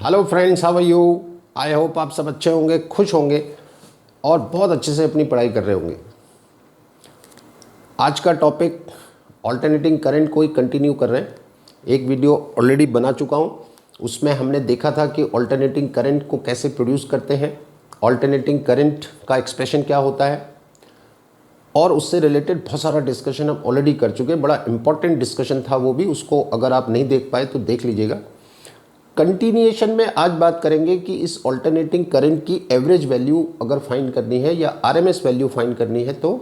Hello friends, how are you? I hope आप सब अच्छे होंगे, खुश होंगे और बहुत अच्छे से अपनी पढ़ाई कर रहे होंगे। आज का टॉपिक ऑल्टरनेटिंग करंट को ही कंटिन्यू कर रहे हैं। एक वीडियो ऑलरेडी बना चुका हूँ, उसमें हमने देखा था कि ऑल्टरनेटिंग करंट को कैसे प्रोड्यूस करते हैं, ऑल्टरनेटिंग करंट का एक्सप्रेशन क्या होता है, और उससे रिलेटेड बहुत सारा डिस्कशन हम ऑलरेडी कर चुके हैं। बड़ा इंपॉर्टेंट डिस्कशन था वो भी, उसको अगर आप नहीं देख पाए तो देख लीजिएगा। कंटिन्यूएशन में आज बात करेंगे कि इस ऑल्टरनेटिंग करंट की एवरेज वैल्यू अगर फाइंड करनी है या आरएमएस वैल्यू फाइंड करनी है तो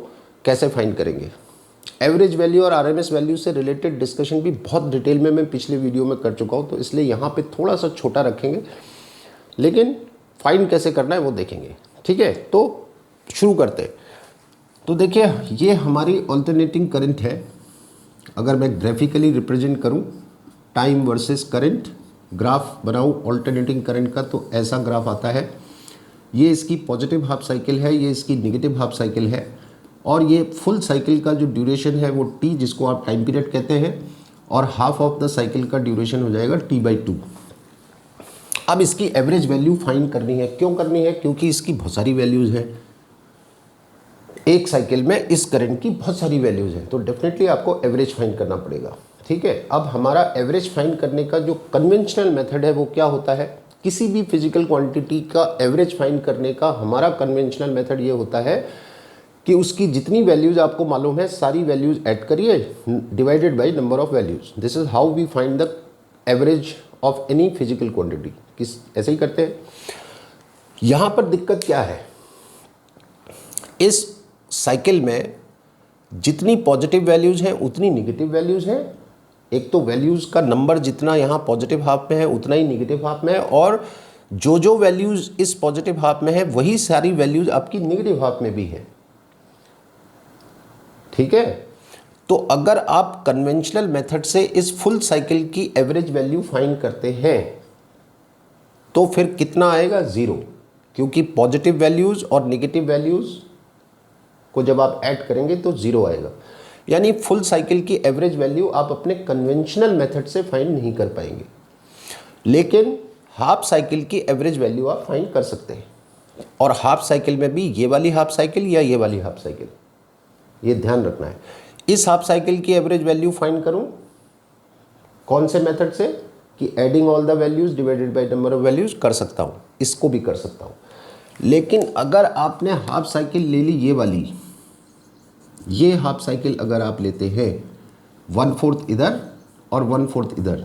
कैसे फाइंड करेंगे। एवरेज वैल्यू और आरएमएस वैल्यू से रिलेटेड डिस्कशन भी बहुत डिटेल में मैं पिछले वीडियो में कर चुका हूँ, तो इसलिए यहाँ पे थोड़ा सा छोटा रखेंगे, लेकिन फाइंड कैसे करना है वो देखेंगे। ठीक है, तो शुरू करते हैं। तो देखिए, ये हमारी ऑल्टरनेटिंग करंट है। अगर मैं ग्राफिकली रिप्रेजेंट करूँ टाइम वर्सेस करंट, ग्राफ बनाऊँ ऑल्टरनेटिंग करंट का, तो ऐसा ग्राफ आता है। ये इसकी पॉजिटिव हाफ साइकिल है, ये इसकी नेगेटिव हाफ साइकिल है, और ये फुल साइकिल का जो ड्यूरेशन है वो टी, जिसको आप टाइम पीरियड कहते हैं, और हाफ ऑफ द साइकिल का ड्यूरेशन हो जाएगा T/2। अब इसकी एवरेज वैल्यू फाइंड करनी है। क्यों करनी है? क्योंकि इसकी बहुत सारी वैल्यूज़ हैं। एक साइकिल में इस करंट की बहुत सारी वैल्यूज़ हैं, तो डेफिनेटली आपको एवरेज फाइंड करना पड़ेगा। ठीक है, अब हमारा एवरेज फाइंड करने का जो कन्वेंशनल मेथड है वो क्या होता है? किसी भी फिजिकल क्वांटिटी का एवरेज फाइंड करने का हमारा कन्वेंशनल मेथड ये होता है कि उसकी जितनी वैल्यूज़ आपको मालूम है सारी वैल्यूज़ ऐड करिए, divided by number of values. This is how we find the average of any physical quantity. किस ऐसे ही करते हैं। यहाँ पर दिक्कत क्या है? इस साइकिल में जितनी पॉजिटिव वैल्यूज़ हैं उतनी निगेटिव वैल्यूज़ हैं। एक तो वैल्यूज़ का नंबर जितना यहाँ पॉजिटिव हाफ में है उतना ही निगेटिव हाफ में है, और जो वैल्यूज़ इस पॉजिटिव हाफ में है वही सारी वैल्यूज़ आपकी निगेटिव हाफ में भी है। ठीक है, तो अगर आप कन्वेंशनल मेथड से इस फुल साइकिल की एवरेज वैल्यू फाइंड करते हैं तो फिर कितना आएगा? 0, क्योंकि पॉजिटिव वैल्यूज़ और निगेटिव वैल्यूज़ को जब आप ऐड करेंगे तो 0 आएगा। यानी फुल साइकिल की एवरेज वैल्यू आप अपने कन्वेंशनल मेथड से फाइंड नहीं कर पाएंगे, लेकिन हाफ साइकिल की एवरेज वैल्यू आप फाइंड कर सकते हैं। और हाफ साइकिल में भी ये वाली हाफ साइकिल या ये वाली हाफ साइकिल, ये ध्यान रखना है। इस हाफ साइकिल की एवरेज वैल्यू फाइंड करूं कौन से मेथड से? कि adding all the values divided by number of values कर सकता हूं, इसको भी कर सकता हूं। लेकिन अगर आपने हाफ साइकिल ले ली ये वाली, ये हाफ साइकिल अगर आप लेते हैं 1/4 इधर और 1/4 इधर,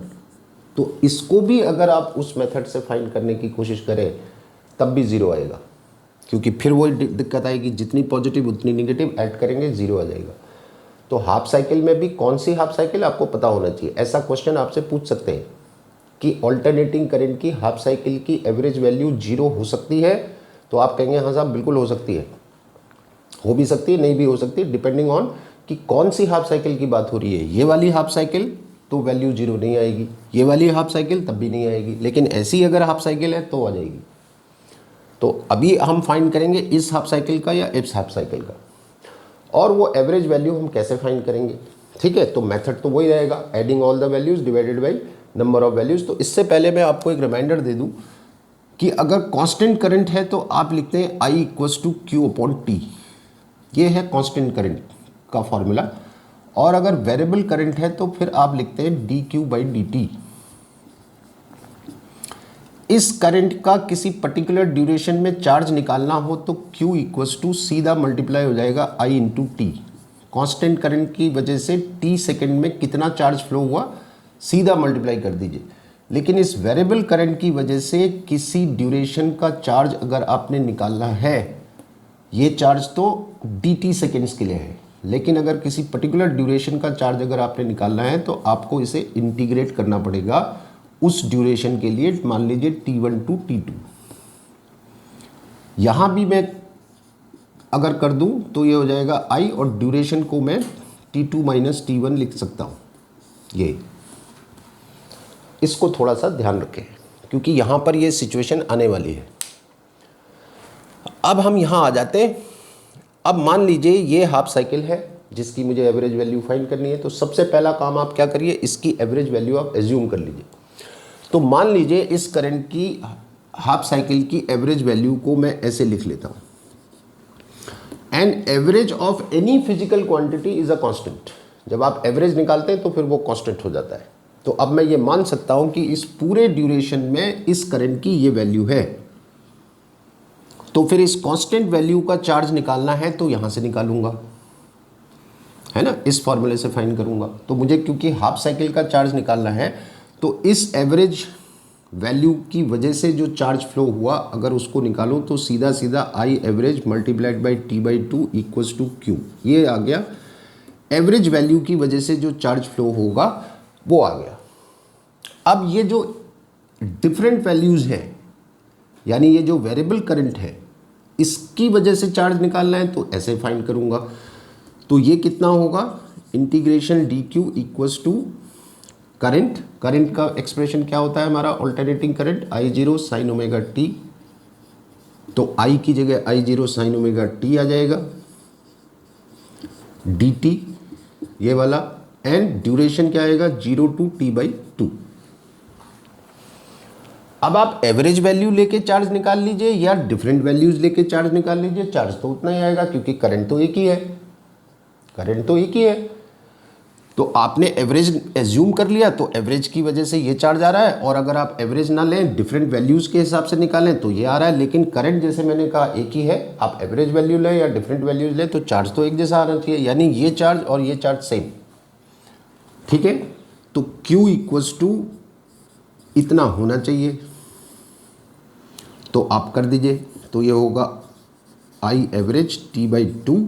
तो इसको भी अगर आप उस मेथड से फाइंड करने की कोशिश करें तब भी 0 आएगा, क्योंकि फिर वो दिक्कत आएगी, जितनी पॉजिटिव उतनी निगेटिव ऐड करेंगे 0 आ जाएगा। तो हाफ साइकिल में भी कौन सी हाफ साइकिल आपको पता होना चाहिए। ऐसा क्वेश्चन आपसे पूछ सकते हैं कि ऑल्टरनेटिंग करंट की हाफ साइकिल की एवरेज वैल्यू 0 हो सकती है? तो आप कहेंगे हाँ साहब बिल्कुल हो सकती है। हो भी सकती है, नहीं भी हो सकती, डिपेंडिंग ऑन कि कौन सी हाफ साइकिल की बात हो रही है। ये वाली हाफ साइकिल तो वैल्यू 0 नहीं आएगी, ये वाली हाफ साइकिल तब भी नहीं आएगी, लेकिन ऐसी अगर हाफ साइकिल है तो आ जाएगी। तो अभी हम फाइंड करेंगे इस हाफ साइकिल का या इस हाफ साइकिल का, और वो एवरेज वैल्यू हम कैसे फाइंड करेंगे। ठीक है, तो मेथड तो वही रहेगा, adding all the values divided by number of values. तो इससे पहले मैं आपको एक रिमाइंडर दे दूं कि अगर कांस्टेंट करंट है तो आप लिखते हैं I = Q/T, ये है कांस्टेंट करंट का फॉर्मूला। और अगर वेरिएबल करंट है तो फिर आप लिखते हैं dQ/dt। इस करंट का किसी पर्टिकुलर ड्यूरेशन में चार्ज निकालना हो तो Q = सीधा मल्टीप्लाई हो जाएगा I × T। कांस्टेंट करंट की वजह से T सेकेंड में कितना चार्ज फ्लो हुआ सीधा मल्टीप्लाई कर दीजिए। लेकिन इस वेरिएबल करंट की वजह से किसी ड्यूरेशन का चार्ज अगर आपने निकालना है, ये चार्ज तो dt सेकेंड्स के लिए है, लेकिन अगर किसी पर्टिकुलर ड्यूरेशन का चार्ज अगर आपने निकालना है तो आपको इसे इंटीग्रेट करना पड़ेगा उस ड्यूरेशन के लिए। मान लीजिए T1 to T2। यहाँ भी मैं अगर कर दूँ तो ये हो जाएगा I, और ड्यूरेशन को मैं T2 - T1 लिख सकता हूँ। ये इसको थोड़ा सा ध्यान रखें, क्योंकि यहाँ पर ये सिचुएशन आने वाली है। अब हम यहाँ आ जाते हैं। अब मान लीजिए ये हाफ साइकिल है जिसकी मुझे एवरेज वैल्यू फाइंड करनी है, तो सबसे पहला काम आप क्या करिए, इसकी एवरेज वैल्यू आप एज्यूम कर लीजिए। तो तो मान लीजिए इस करंट की हाफ साइकिल की एवरेज वैल्यू को मैं ऐसे लिख लेता हूँ, and average of any physical quantity is a constant. जब आप एवरेज निकालते हैं तो फिर वो कांस्टेंट हो जाता है। तो अब मैं ये मान सकता हूं कि इस पूरे ड्यूरेशन में इस करंट की ये वैल्यू है। तो फिर इस कांस्टेंट वैल्यू का चार्ज निकालना है तो यहां से निकालूंगा, है ना, इस फॉर्मूले से फाइंड करूंगा। तो मुझे क्योंकि हाफ साइकिल का चार्ज निकालना है तो इस एवरेज वैल्यू की वजह से जो चार्ज फ्लो हुआ अगर उसको निकालूं तो सीधा सीधा I average multiplied by T by two equals to Q, ये आ गया। एवरेज वैल्यू की वजह से जो चार्ज फ्लो होगा वो आ गया। अब ये जो डिफरेंट वैल्यूज़ हैं, यानी ये जो वेरिएबल करंट है, इसकी वजह से चार्ज निकालना है तो ऐसे फाइंड करूंगा। तो ये कितना होगा, integration D Q equals to current, current का एक्सप्रेशन क्या होता है हमारा, alternating current I zero sine omega T. तो आई की जगह I zero sine omega T आ जाएगा, डी टी ये वाला, एंड ड्यूरेशन क्या आएगा, 0 टू टी बाई टू। अब आप एवरेज वैल्यू लेके चार्ज निकाल लीजिए या डिफरेंट वैल्यूज लेके चार्ज निकाल लीजिए, चार्ज तो उतना ही आएगा क्योंकि करंट तो एक ही है, करंट तो एक ही है। तो आपने एवरेज एज्यूम कर लिया तो एवरेज की वजह से ये चार्ज आ रहा है, और अगर आप एवरेज ना लें डिफरेंट वैल्यूज़ के हिसाब से निकालें तो ये आ रहा है। लेकिन करंट जैसे मैंने कहा एक ही है, आप एवरेज वैल्यू लें या डिफरेंट वैल्यूज लें तो चार्ज तो एक जैसा आना चाहिए, यानी ये चार्ज और ये चार्ज सेम, ठीक है। तो Q इक्वल्स टू इतना होना चाहिए, तो आप कर दीजिए। तो ये होगा I average T by two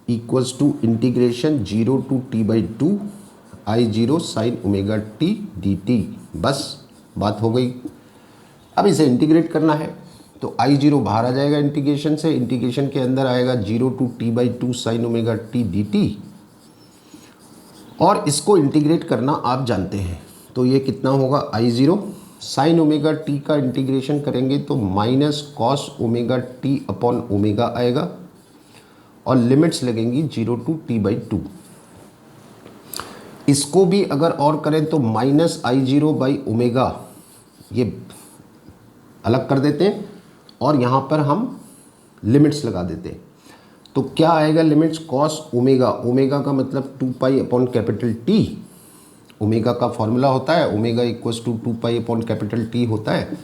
equals to integration 0 to T by two I zero sine omega T D T. बस बात हो गई। अब इसे इंटीग्रेट करना है तो आई जीरो बाहर आ जाएगा इंटीग्रेशन से, इंटीग्रेशन के अंदर आएगा 0 to T by two sine omega T D T, और इसको इंटीग्रेट करना आप जानते हैं। तो ये कितना होगा, आई जीरो साइन ओमेगा टी का इंटीग्रेशन करेंगे तो minus cos omega T upon omega आएगा, और लिमिट्स लगेंगी 0 टू टी बाई टू। इसको भी अगर और करें तो minus I zero by omega, ये अलग कर देते हैं और यहाँ पर हम लिमिट्स लगा देते हैं। तो क्या आएगा लिमिट्स, कॉस ओमेगा, ओमेगा का मतलब 2 pi upon capital T, omega का फॉर्मूला होता है omega equals to 2 pi upon capital T होता है,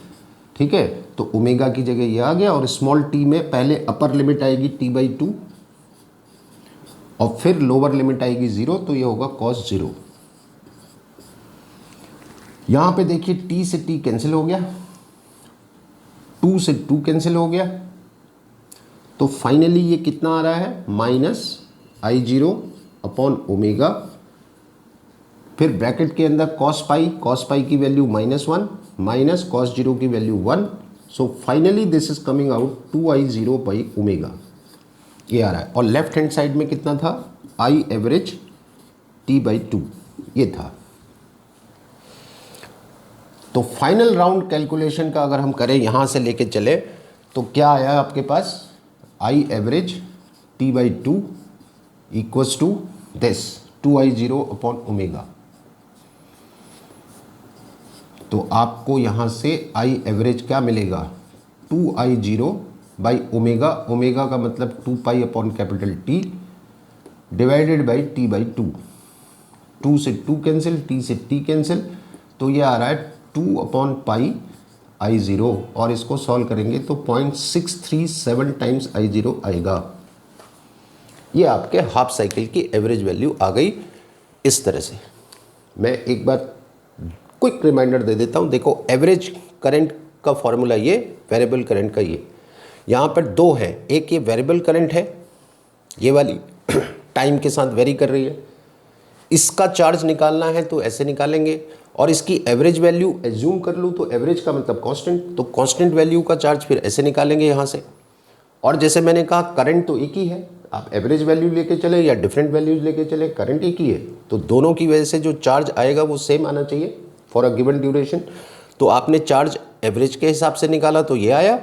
ठीक है। तो ओमेगा की जगह ये आ गया, और स्मॉल टी में पहले अपर लिमिट आएगी टी बाई टू और फिर लोअर लिमिट आएगी 0, तो ये होगा कॉस 0। यहां पे देखिए t से t कैंसिल हो गया, 2 से 2 कैंसिल हो गया, तो फाइनली ये कितना आ रहा है, माइनस आई जीरो अपॉन ओमेगा, फिर ब्रैकेट के अंदर कॉस पाई की वैल्यू -1 माइनस कॉस 0 की value 1। So finally this is coming out 2i0 by omega, ये आ रहा है। और लेफ्ट हैंड साइड में कितना था, आई एवरेज t बाई टू ये था। तो फाइनल राउंड कैलकुलेशन का अगर हम करें यहां से लेके चले तो क्या आया आपके पास, I average t by two equals to this 2i0 upon omega. तो आपको यहां से आई एवरेज क्या मिलेगा, 2i0 बाई ओमेगा, ओमेगा का मतलब 2 pi upon capital T divided by T by to, 2 से 2 कैंसिल, टी से टी कैंसिल, तो ये आ रहा है 2 अपॉन पाई आई जीरो, और इसको सॉल्व करेंगे तो 0.637 टाइम्स आई जीरो आएगा। ये आपके हाफ साइकिल की एवरेज वैल्यू आ गई। इस तरह से मैं एक बार क्विक रिमाइंडर दे देता हूँ। देखो एवरेज करंट का फॉर्मूला ये, वेरिएबल करंट का ये, यहाँ पर दो है, एक ये वेरिएबल करंट है, ये वाली टाइम के साथ वेरी कर रही है, इसका चार्ज निकालना है तो ऐसे निकालेंगे, और इसकी एवरेज वैल्यू एज्यूम कर लूँ तो एवरेज का मतलब कांस्टेंट, तो कांस्टेंट वैल्यू का चार्ज फिर ऐसे निकालेंगे यहाँ से। और जैसे मैंने कहा करंट तो एक ही है, आप एवरेज वैल्यू लेके चले या डिफरेंट वैल्यूज लेके चले, करंट एक ही है, तो दोनों की वजह से जो चार्ज आएगा वो सेम आना चाहिए फॉर अ गिवन ड्यूरेशन। तो आपने चार्ज एवरेज के हिसाब से निकाला तो ये आया,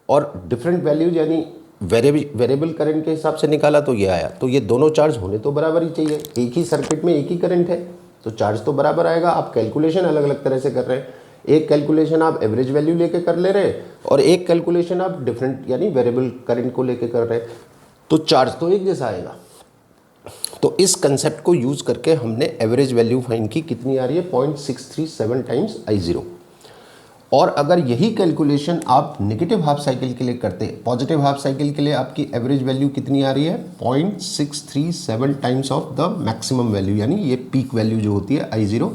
और डिफरेंट वैल्यूज यानी वेरिएबल करंट के हिसाब से निकाला तो ये आया। तो ये दोनों चार्ज होने तो बराबर ही चाहिए, एक ही सर्किट में एक ही करंट है तो चार्ज तो बराबर आएगा। आप कैलकुलेशन अलग अलग तरह से कर रहे हैं, एक कैलकुलेशन आप एवरेज वैल्यू लेके कर ले रहे हैं और एक कैलकुलेशन आप डिफरेंट यानी वेरिएबल करंट को लेके कर रहे हैं, तो चार्ज तो एक जैसा आएगा। तो इस कंसेप्ट को यूज़ करके हमने एवरेज वैल्यू फाइंड की, कितनी आ रही है 0.637 टाइम्स I0। और अगर यही कैलकुलेशन आप नेगेटिव हाफ साइकिल के लिए करते हैं, पॉजिटिव हाफ साइकिल के लिए आपकी एवरेज वैल्यू कितनी आ रही है 0.637 times of the maximum value, यानी ये पीक वैल्यू जो होती है I0,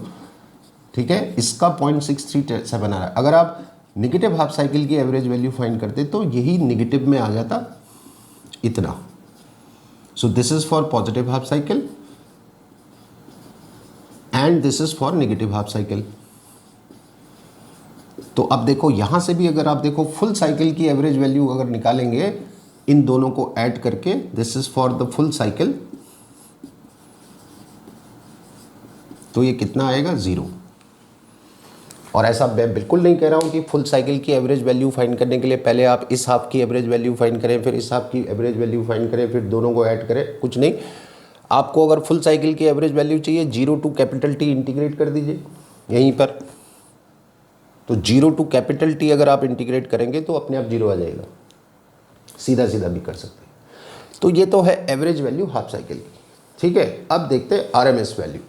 ठीक है, इसका 0.637 आ रहा है। अगर आप नेगेटिव हाफ साइकिल की एवरेज वैल्यू फाइंड करते तो यही नेगेटिव में आ जाता इतना। So this is for positive half cycle and this is for negative half cycle. तो अब देखो यहां से भी अगर आप देखो फुल साइकिल की एवरेज वैल्यू अगर निकालेंगे इन दोनों को ऐड करके, this is for the full cycle, तो ये कितना आएगा 0। और ऐसा मैं बिल्कुल नहीं कह रहा हूं कि फुल साइकिल की एवरेज वैल्यू फाइंड करने के लिए पहले आप इस हाफ की एवरेज वैल्यू फाइंड करें, फिर इस हाफ की एवरेज वैल्यू फाइंड करें, फिर दोनों को ऐड करें, कुछ नहीं। आपको अगर फुल साइकिल की एवरेज वैल्यू चाहिए, 0 टू कैपिटल T इंटीग्रेट कर दीजिए यहीं पर। तो 0 टू कैपिटल T अगर आप इंटीग्रेट करेंगे तो अपने आप 0 आ जाएगा, सीधा सीधा भी कर सकते हैं। तो ये तो है एवरेज वैल्यू हाफ साइकिल की, ठीक है। अब देखते हैं RMS वैल्यू।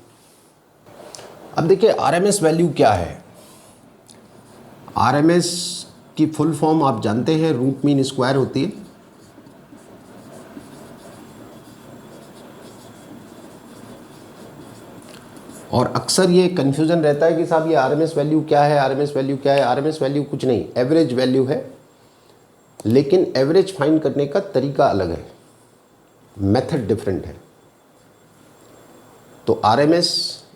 अब देखिए RMS वैल्यू क्या है। RMS की फुल फॉर्म आप जानते हैं, रूट मीन स्क्वायर होती है। और अक्सर ये कन्फ्यूज़न रहता है कि साहब ये RMS वैल्यू क्या है, RMS वैल्यू क्या है। RMS वैल्यू कुछ नहीं, एवरेज वैल्यू है, लेकिन एवरेज फाइंड करने का तरीका अलग है, मेथड डिफरेंट है। तो RMS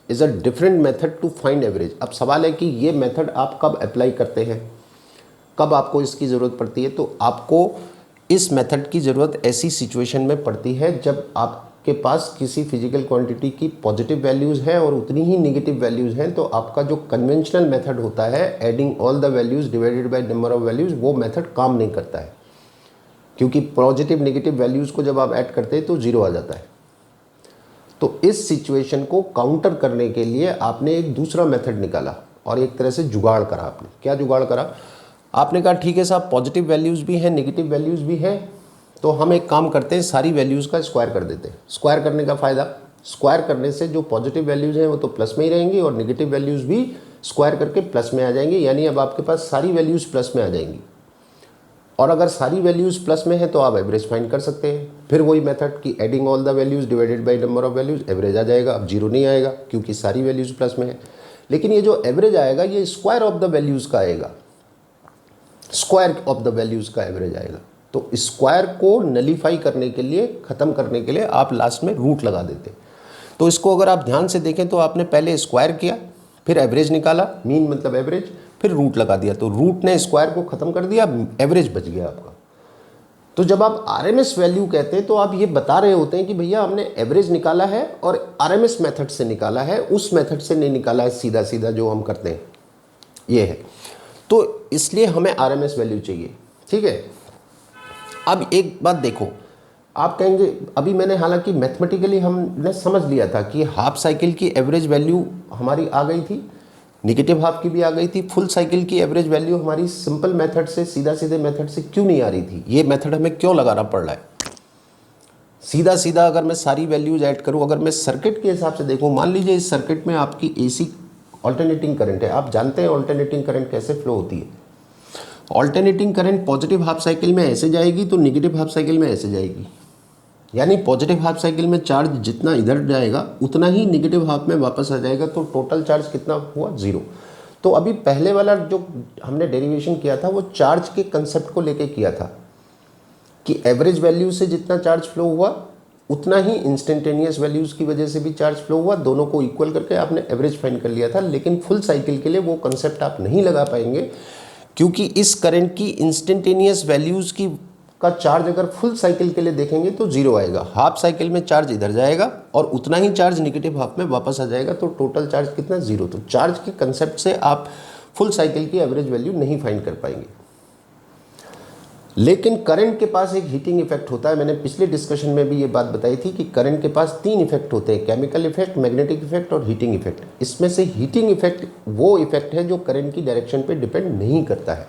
is a different method to find average. अब सवाल है कि ये मेथड आप कब अप्लाई करते हैं, कब आपको इसकी ज़रूरत पड़ती है। तो आपको इस मेथड की ज़रूरत ऐसी सिचुएशन में पड़ती है जब आपके पास किसी फिजिकल क्वांटिटी की पॉजिटिव वैल्यूज़ हैं और उतनी ही नेगेटिव वैल्यूज़ हैं। तो आपका जो कन्वेंशनल मेथड होता है, adding all the values divided by number of values, वो मेथड काम नहीं करता है, क्योंकि पॉजिटिव नेगेटिव वैल्यूज़ को जब आप ऐड करते हैं तो 0 आ जाता है। तो इस सिचुएशन को काउंटर करने के लिए आपने एक दूसरा मेथड निकाला और एक तरह से जुगाड़ करा। आपने क्या जुगाड़ करा, आपने कहा ठीक है साहब, पॉजिटिव वैल्यूज़ भी हैं, नेगेटिव वैल्यूज़ भी हैं, तो हम एक काम करते हैं, सारी वैल्यूज़ का स्क्वायर कर देते हैं। स्क्वायर करने का फ़ायदा, स्क्वायर करने से जो पॉजिटिव वैल्यूज़ हैं वो तो प्लस में ही रहेंगी और नेगेटिव वैल्यूज़ भी स्क्वायर करके प्लस में आ जाएंगी, यानी अब आपके पास सारी वैल्यूज़ प्लस में आ जाएंगी। और अगर सारी वैल्यूज़ प्लस में है तो आप एवरेज फाइंड कर सकते हैं। फिर वही मेथड की adding all the values divided by number of values, average आ जाएगा। अब 0 नहीं आएगा क्योंकि सारी वैल्यूज़ प्लस में है। लेकिन ये जो एवरेज आएगा ये स्क्वायर ऑफ द वैल्यूज़ का आएगा, स्क्वायर ऑफ द वैल्यूज़ का एवरेज आएगा। तो स्क्वायर को नलीफाई करने के लिए, ख़त्म करने के लिए आप लास्ट में रूट लगा देते। तो इसको अगर आप ध्यान से देखें तो आपने पहले स्क्वायर किया, फिर एवरेज निकाला, मीन मतलब एवरेज, फिर रूट लगा दिया। तो रूट ने स्क्वायर को ख़त्म कर दिया, एवरेज बच गया आपका। तो जब आप RMS वैल्यू कहते हैं तो आप ये बता रहे होते हैं कि भैया हमने एवरेज निकाला है और RMS मेथड से निकाला है, उस मेथड से नहीं निकाला है सीधा सीधा जो हम करते हैं, ये है। तो इसलिए हमें RMS वैल्यू चाहिए, ठीक है। अब एक बात देखो, आप कहेंगे अभी मैंने हालांकि मैथमेटिकली हमने समझ लिया था कि हाफ साइकिल की एवरेज वैल्यू हमारी आ गई थी, नेगेटिव हाफ की भी आ गई थी। फुल साइकिल की एवरेज वैल्यू हमारी सिंपल मेथड से, सीधा सीधे मेथड से क्यों नहीं आ रही थी, ये मेथड हमें क्यों लगाना पड़ रहा है। सीधा सीधा अगर मैं सारी वैल्यूज ऐड करूं, अगर मैं सर्किट के हिसाब से देखूं, मान लीजिए इस सर्किट में आपकी AC ऑल्टरनेटिंग करंट है। आप जानते हैं ऑल्टरनेटिंग करंट कैसे फ्लो होती है। Alternating current positive half cycle में ऐसे जाएगी तो नेगेटिव हाफ साइकिल में ऐसे जाएगी, यानी पॉजिटिव हाफ साइकिल में चार्ज जितना इधर जाएगा उतना ही नेगेटिव हाफ में वापस आ जाएगा। तो टोटल चार्ज कितना हुआ, 0। तो अभी पहले वाला जो हमने डेरिवेशन किया था वो चार्ज के कंसेप्ट को लेके किया था कि एवरेज वैल्यू से जितना चार्ज फ्लो हुआ उतना ही इंस्टेंटेनियस वैल्यूज़ की वजह से भी चार्ज फ्लो हुआ, दोनों को इक्वल करके आपने एवरेज फाइंड कर लिया था। लेकिन फुल साइकिल के लिए वो कंसेप्ट आप नहीं लगा पाएंगे, क्योंकि इस करंट की इंस्टेंटेनियस वैल्यूज़ की का चार्ज अगर फुल साइकिल के लिए देखेंगे तो 0 आएगा। हाफ साइकिल में चार्ज इधर जाएगा और उतना ही चार्ज नेगेटिव हाफ में वापस आ जाएगा, तो टोटल चार्ज कितना, 0। तो चार्ज के कंसेप्ट से आप फुल साइकिल की एवरेज वैल्यू नहीं फाइंड कर पाएंगे। लेकिन करंट के पास एक हीटिंग इफेक्ट होता है। मैंने पिछले डिस्कशन में भी ये बात बताई थी कि करंट के पास 3 इफेक्ट होते हैं, केमिकल इफेक्ट, मैग्नेटिक इफेक्ट और हीटिंग इफेक्ट। इसमें से हीटिंग इफेक्ट वो इफेक्ट है जो करंट की डायरेक्शन पे डिपेंड नहीं करता है।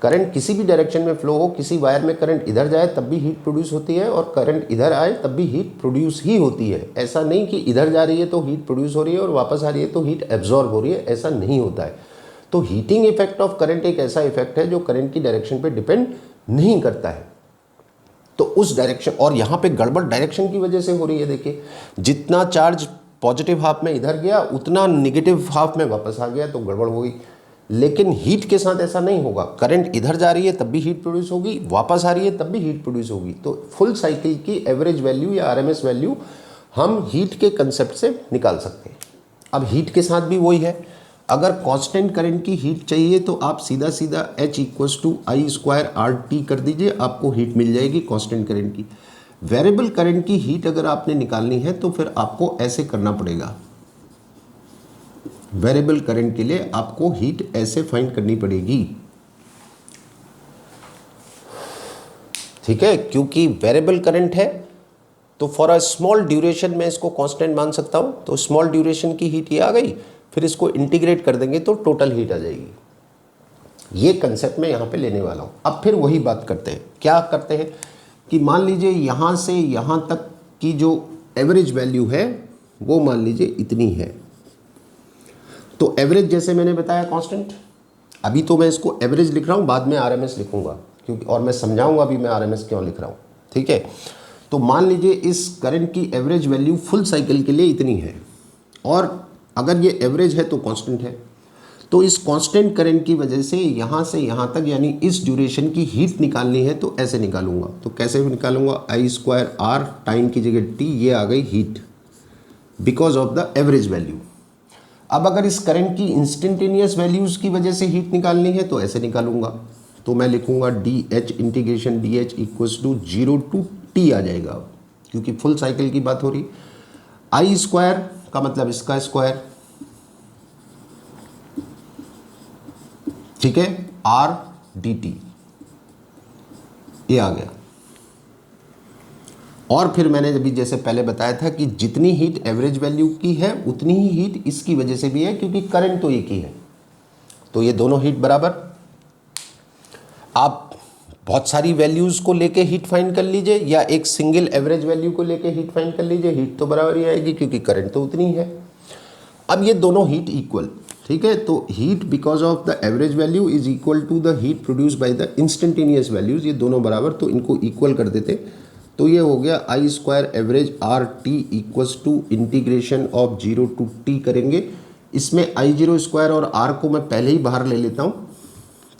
करंट किसी भी डायरेक्शन में फ्लो हो, किसी वायर में करंट इधर जाए तब भी हीट प्रोड्यूस होती है और करंट इधर आए तब भी हीट प्रोड्यूस ही होती है। ऐसा नहीं कि इधर जा रही है तो हीट प्रोड्यूस हो रही है और वापस आ रही है तो हीट एब्जॉर्ब हो रही है, ऐसा नहीं होता है। तो हीटिंग इफेक्ट ऑफ करंट एक ऐसा इफेक्ट है जो करंट की डायरेक्शन पे डिपेंड नहीं करता है। तो उस डायरेक्शन, और यहाँ पे गड़बड़ डायरेक्शन की वजह से हो रही है। देखिए, जितना चार्ज पॉजिटिव हाफ में इधर गया उतना निगेटिव हाफ में वापस आ गया, तो गड़बड़ हो गई। लेकिन हीट के साथ ऐसा नहीं होगा। करंट इधर जा रही है तब भी हीट प्रोड्यूस होगी, वापस आ रही है तब भी हीट प्रोड्यूस होगी। तो फुल साइकिल की एवरेज वैल्यू या आरएमएस वैल्यू हम हीट के कंसेप्ट से निकाल सकते हैं। अब हीट के साथ भी वही है। अगर कांस्टेंट करंट की हीट चाहिए तो आप सीधा सीधा H = I² RT कर दीजिए, आपको हीट मिल जाएगी कांस्टेंट करंट की। वेरिएबल करंट की हीट अगर आपने निकालनी है तो फिर आपको ऐसे करना पड़ेगा। वेरिएबल करंट के लिए आपको हीट ऐसे फाइंड करनी पड़ेगी, ठीक है। क्योंकि वेरिएबल करंट है तो फॉर अ स्मॉल ड्यूरेशन में इसको कांस्टेंट मान सकता हूं। तो स्मॉल ड्यूरेशन की हीट ये आ गई, फिर इसको इंटीग्रेट कर देंगे तो टोटल हीट आ जाएगी। ये कंसेप्ट मैं यहाँ पे लेने वाला हूँ। अब फिर वही बात करते हैं। क्या करते हैं कि मान लीजिए यहाँ से यहाँ तक की जो एवरेज वैल्यू है वो मान लीजिए इतनी है। तो एवरेज जैसे मैंने बताया कांस्टेंट, अभी तो मैं इसको एवरेज लिख रहा हूँ, बाद में आरएमएस लिखूंगा, क्योंकि और मैं समझाऊंगा अभी मैं आरएमएस क्यों लिख रहा हूँ, ठीक है। तो मान लीजिए इस करंट की एवरेज वैल्यू फुल साइकिल के लिए इतनी है, और अगर ये एवरेज है तो कांस्टेंट है। तो इस कांस्टेंट करंट की वजह से यहाँ से यहाँ तक यानी इस ड्यूरेशन की हीट निकालनी है तो ऐसे निकालूंगा। तो कैसे निकालूंगा, I² R, टाइम की जगह T, ये आ गई heat because of the average value. अब अगर इस करंट की इंस्टेंटेनियस वैल्यूज़ की वजह से हीट निकालनी है तो ऐसे निकालूंगा। तो मैं लिखूंगा DH integration DH = 0 to T आ जाएगा, क्योंकि फुल साइकिल की बात हो रही। I² का मतलब इसका स्क्वायर, ठीक है, R dt ये आ गया। और फिर मैंने अभी जैसे पहले बताया था कि जितनी हीट एवरेज वैल्यू की है उतनी ही हीट इसकी वजह से भी है, क्योंकि करंट तो एक ही है। तो ये दोनों हीट बराबर। आप बहुत सारी वैल्यूज़ को लेके हीट फाइंड कर लीजिए या एक सिंगल एवरेज वैल्यू को लेके हीट फाइंड कर लीजिए, हीट तो बराबर ही आएगी क्योंकि करंट तो उतनी है। अब ये दोनों हीट इक्वल, ठीक है। तो heat because of the average value is equal to the heat produce by the instantaneous values, ये दोनों बराबर, तो इनको इक्वल कर देते। तो ये हो गया I² average RT = integration of 0 to T करेंगे। इसमें I0² और R को मैं पहले ही बाहर ले लेता हूँ,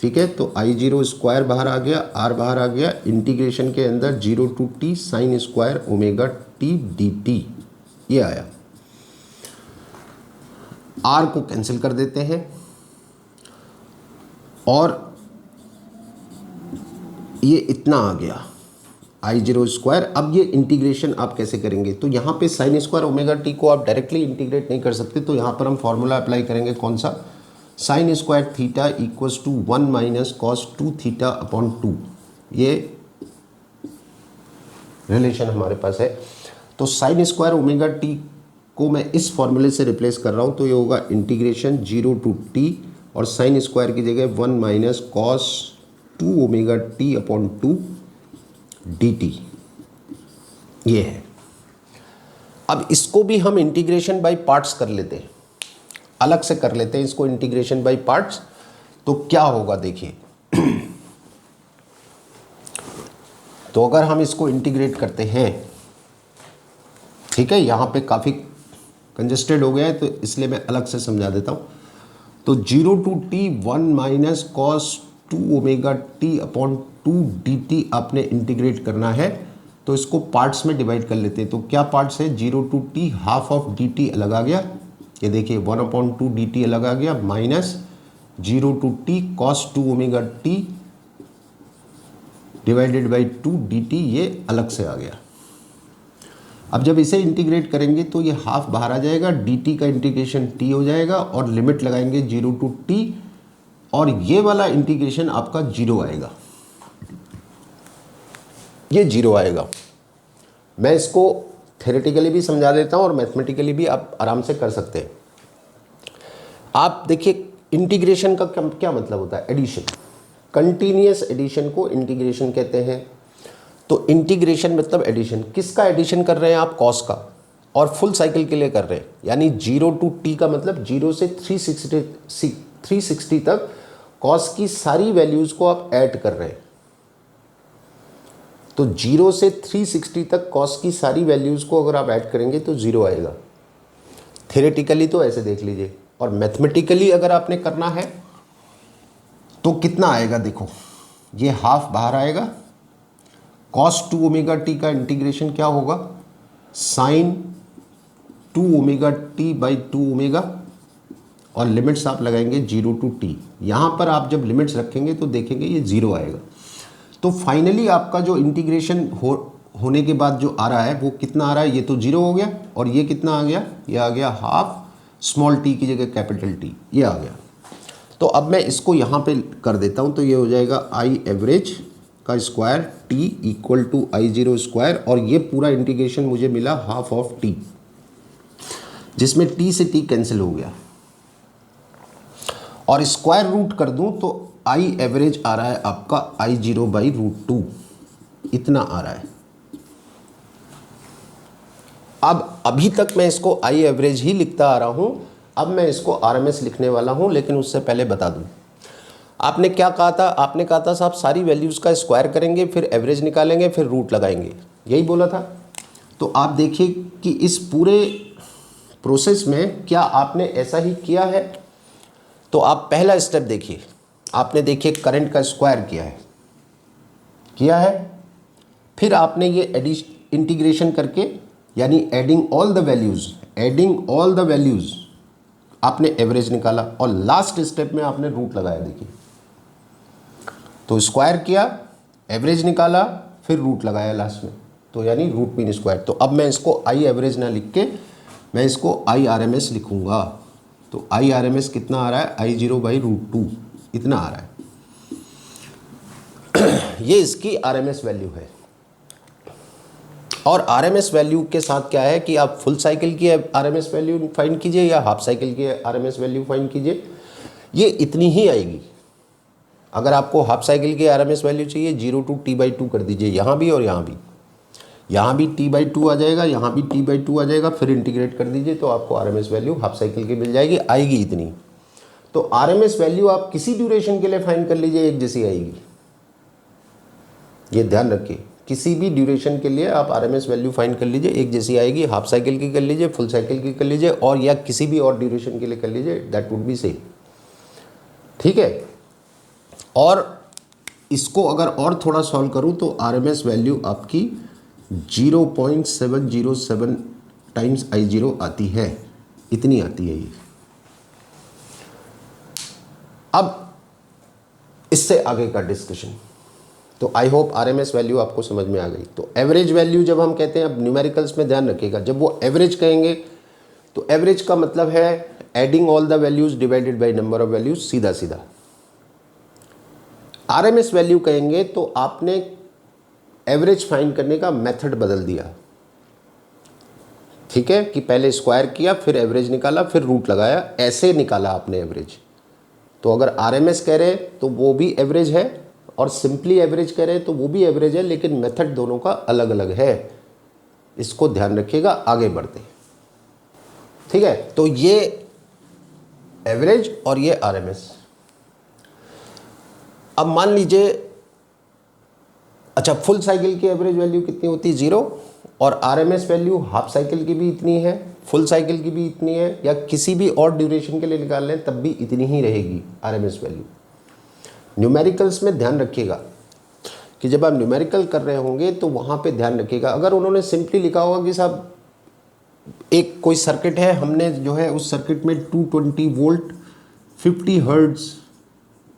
ठीक है। तो I0² बाहर आ गया, R बाहर आ गया, इंटीग्रेशन के अंदर 0 to T sin² ωt dt ये आया। R को कैंसिल कर देते हैं और ये इतना आ गया I0²। अब ये इंटीग्रेशन आप कैसे करेंगे, तो यहाँ पे sin² ωt को आप डायरेक्टली इंटीग्रेट नहीं कर सकते, तो यहाँ पर हम फॉर्मूला अप्लाई करेंगे। कौन सा, sin² theta = 1 - cos 2 theta upon 2, ये रिलेशन हमारे पास है। तो sin² ωt को मैं इस फॉर्मूले से रिप्लेस कर रहा हूँ, तो ये होगा इंटीग्रेशन 0 to T और sin² की जगह 1 - cos 2 ωt अपॉन 2 dt ये है। अब इसको भी हम इंटीग्रेशन बाय पार्ट्स कर लेते हैं, अलग से कर लेते हैं इसको इंटीग्रेशन बाय पार्ट्स। तो क्या होगा देखिए, तो अगर हम इसको इंटीग्रेट करते हैं, ठीक है, यहाँ पे काफ़ी कंजेस्टेड हो गया है तो इसलिए मैं अलग से समझा देता हूँ। तो 0 to T 1 - cos 2 ωt upon 2 dt आपने इंटीग्रेट करना है, तो इसको पार्ट्स में डिवाइड कर लेते हैं। तो क्या पार्ट्स है, 0 to T half of dt अलग आ गया, ये देखिए 1/2 dt अलग आ गया, minus 0 to T cos 2 ωt divided by 2 dt ये अलग से आ गया। अब जब इसे इंटीग्रेट करेंगे तो ये हाफ बाहर आ जाएगा, dt का इंटीग्रेशन t हो जाएगा और लिमिट लगाएंगे 0 to T और ये वाला इंटीग्रेशन आपका 0 आएगा। ये 0 आएगा। मैं इसको थ्योरेटिकली भी समझा देता हूँ और मैथमेटिकली भी आप आराम से कर सकते हैं। आप देखिए इंटीग्रेशन का क्या मतलब होता है, एडिशन। कंटिन्यूअस एडिशन को इंटीग्रेशन कहते हैं। तो इंटीग्रेशन मतलब एडिशन। किसका एडिशन कर रहे हैं आप, कॉस का, और फुल साइकिल के लिए कर रहे हैं, यानी 0 to t का मतलब 0 से 360 तक कॉस की सारी वैल्यूज को आप ऐड कर रहे हैं। तो 0 से 360 तक कॉस की सारी वैल्यूज को अगर आप ऐड करेंगे तो 0 आएगा। थ्योरेटिकली तो ऐसे देख लीजिए, और मैथमेटिकली अगर आपने करना है तो कितना आएगा, देखो ये हाफ बाहर आएगा। कॉस 2 ओमेगा टी का इंटीग्रेशन क्या होगा, sine 2 omega T by 2 omega, और लिमिट्स आप लगाएंगे 0 to t। यहाँ पर आप जब लिमिट्स रखेंगे तो देखेंगे ये 0 आएगा। तो फाइनली आपका जो इंटीग्रेशन होने के बाद जो आ रहा है वो कितना आ रहा है, ये तो 0 हो गया, और ये कितना आ गया, ये आ गया हाफ स्मॉल टी की जगह कैपिटल टी, ये आ गया। तो अब मैं इसको यहाँ पे कर देता हूँ, तो ये हो जाएगा आई एवरेज का square T equal to I0 square, और ये पूरा इंटीग्रेशन मुझे मिला हाफ ऑफ टी, जिसमें टी से टी कैंसिल हो गया, और स्क्वायर रूट कर दूं तो आई एवरेज आ रहा है आपका I0 बाई √2, इतना आ रहा है। अब अभी तक मैं इसको आई एवरेज ही लिखता आ रहा हूं, अब मैं इसको RMS लिखने वाला हूं, लेकिन उससे पहले बता दूं, आपने क्या कहा था, आपने कहा था साहब सारी वैल्यूज़ का स्क्वायर करेंगे, फिर एवरेज निकालेंगे, फिर रूट लगाएंगे, यही बोला था। तो आप देखिए कि इस पूरे प्रोसेस में क्या आपने ऐसा ही किया है। तो आप पहला स्टेप देखिए, आपने देखिए करंट का स्क्वायर किया है, फिर आपने ये इंटीग्रेशन करके, यानी एडिंग ऑल द वैल्यूज़ आपने एवरेज निकाला, और लास्ट स्टेप में आपने रूट लगाया। देखिए तो स्क्वायर किया, एवरेज निकाला, फिर रूट लगाया लास्ट में, तो यानी रूट मीन स्क्वायर। तो अब मैं इसको आई एवरेज ना लिख के मैं इसको IRMS लिखूंगा। तो IRMS कितना आ रहा है, I0 बाई √2, इतना आ रहा है। ये इसकी RMS वैल्यू है। और RMS वैल्यू के साथ क्या है कि आप फुल साइकिल की RMS वैल्यू फाइंड कीजिए या हाफ साइकिल की RMS वैल्यू फाइंड कीजिए, ये इतनी ही आएगी। अगर आपको हाफ साइकिल की RMS वैल्यू चाहिए, 0 to t/2 कर दीजिए, यहाँ भी और यहाँ भी t/2 आ जाएगा, यहाँ भी t/2 आ जाएगा, फिर इंटीग्रेट कर दीजिए तो आपको RMS वैल्यू हाफ साइकिल की मिल जाएगी, आएगी इतनी। तो RMS वैल्यू आप किसी ड्यूरेशन के लिए फाइंड कर लीजिए, एक जैसी आएगी, ये ध्यान रखिए। किसी भी ड्यूरेशन के लिए आप RMS वैल्यू फाइंड कर लीजिए, एक जैसी आएगी। हाफ साइकिल की कर लीजिए, फुल साइकिल की कर लीजिए, और या किसी भी और ड्यूरेशन के लिए कर लीजिए, दैट वुड बी सेम, ठीक है। और इसको अगर और थोड़ा सॉल्व करूं तो RMS वैल्यू आपकी 0.707 टाइम्स I0 आती है, इतनी आती है ये। अब इससे आगे का डिस्कशन, तो आई होप RMS वैल्यू आपको समझ में आ गई। तो एवरेज वैल्यू जब हम कहते हैं, अब न्यूमेरिकल्स में ध्यान रखिएगा, जब वो एवरेज कहेंगे तो एवरेज का मतलब है adding all the values divided by number of values, सीधा सीधा। RMS वैल्यू कहेंगे तो आपने एवरेज फाइंड करने का मेथड बदल दिया, ठीक है, कि पहले स्क्वायर किया, फिर एवरेज निकाला, फिर रूट लगाया, ऐसे निकाला आपने एवरेज। तो अगर RMS कह रहे तो वो भी एवरेज है, और सिंपली एवरेज कह रहे तो वो भी एवरेज है, लेकिन मेथड दोनों का अलग अलग है, इसको ध्यान रखिएगा आगे बढ़ते, ठीक है। तो ये एवरेज और ये RMS। अब मान लीजिए, अच्छा फुल साइकिल की एवरेज वैल्यू कितनी होती है, 0, और RMS वैल्यू हाफ साइकिल की भी इतनी है, फुल साइकिल की भी इतनी है, या किसी भी और ड्यूरेशन के लिए निकाल लें तब भी इतनी ही रहेगी RMS वैल्यू। न्यूमेरिकल्स में ध्यान रखिएगा कि जब आप न्यूमेरिकल कर रहे होंगे तो वहाँ पे ध्यान रखिएगा, अगर उन्होंने सिंपली लिखा होगा कि साहब एक कोई सर्किट है, हमने जो है उस सर्किट में 220 वोल्ट 50 हर्ट्ज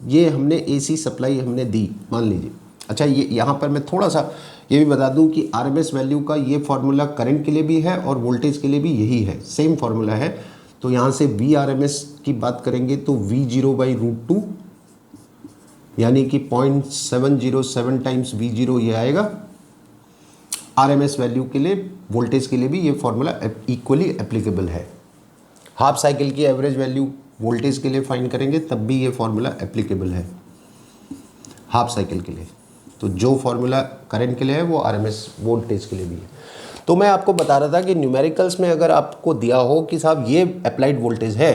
ये हमने AC सप्लाई हमने दी, मान लीजिए। अच्छा, ये यहाँ पर मैं थोड़ा सा ये भी बता दूं कि RMS वैल्यू का ये फार्मूला करंट के लिए भी है और वोल्टेज के लिए भी यही है, सेम फार्मूला है। तो यहाँ से VRMS की बात करेंगे तो V0 बाई √2, यानी कि 0.707 टाइम्स V0 ये आएगा, आरएमएस वैल्यू के लिए, वोल्टेज के लिए भी ये फॉर्मूला इक्वली एप्लीकेबल है। हाफ साइकिल की एवरेज वैल्यू वोल्टेज के लिए फाइंड करेंगे तब भी ये फॉर्मूला एप्लीकेबल है हाफ साइकिल के लिए। तो जो फॉर्मूला करंट के लिए है वो आरएमएस वोल्टेज के लिए भी है। तो मैं आपको बता रहा था कि न्यूमेरिकल्स में अगर आपको दिया हो कि साहब ये अप्लाइड वोल्टेज है,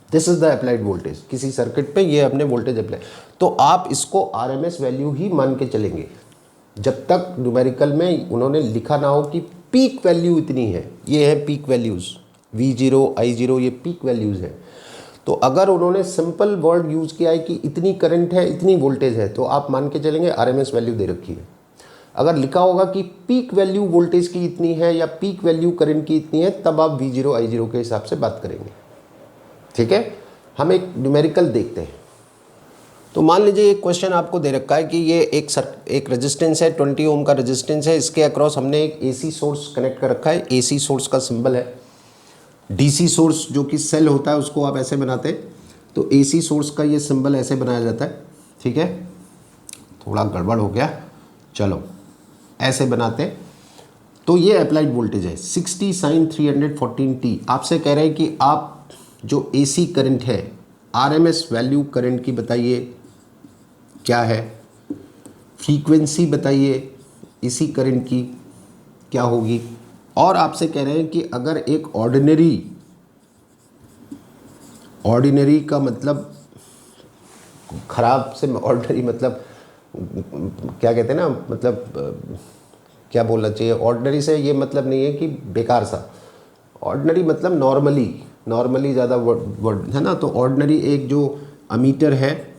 this is the applied voltage, किसी सर्किट पे ये हमने वोल्टेज अप्लाई, तो आप इसको आरएमएस वैल्यू ही मान के चलेंगे जब तक न्यूमेरिकल में उन्होंने लिखा ना हो कि पीक वैल्यू इतनी है। ये है पीक वैल्यूज़, V0 I0 ये पीक वैल्यूज़ है। तो अगर उन्होंने सिंपल वर्ड यूज़ किया है कि इतनी करंट है, इतनी वोल्टेज है, तो आप मान के चलेंगे आरएमएस वैल्यू दे रखी है। अगर लिखा होगा कि पीक वैल्यू वोल्टेज की इतनी है या पीक वैल्यू करंट की इतनी है, तब आप V0 I0 के हिसाब से बात करेंगे। ठीक है, हम एक न्यूमेरिकल देखते हैं। तो मान लीजिए एक क्वेश्चन आपको दे रखा है कि ये एक रेजिस्टेंस है, 20 ओम का रेजिस्टेंस है, इसके अक्रॉस हमने एक एसी सोर्स कनेक्ट कर रखा है। एसी सोर्स का सिंबल है। डीसी सोर्स जो कि सेल होता है उसको आप ऐसे बनाते हैं, तो एसी सोर्स का ये सिंबल ऐसे बनाया जाता है। ठीक है, थोड़ा गड़बड़ हो गया, चलो ऐसे बनाते हैं। तो ये अप्लाइड वोल्टेज है 60 sin 314t। आपसे कह रहे हैं कि आप जो एसी करंट है, आरएमएस वैल्यू करंट की बताइए क्या है, फ्रीक्वेंसी बताइए इसी करंट की क्या होगी। और आपसे कह रहे हैं कि अगर एक ऑर्डिनरी का मतलब खराब से, ऑर्डिनरी मतलब क्या कहते हैं ना, मतलब क्या बोलना चाहिए, ऑर्डिनरी से ये मतलब नहीं है कि बेकार सा, ऑर्डिनरी मतलब नॉर्मली ज़्यादा वर्ड है ना। तो ऑर्डिनरी एक जो अमीटर है,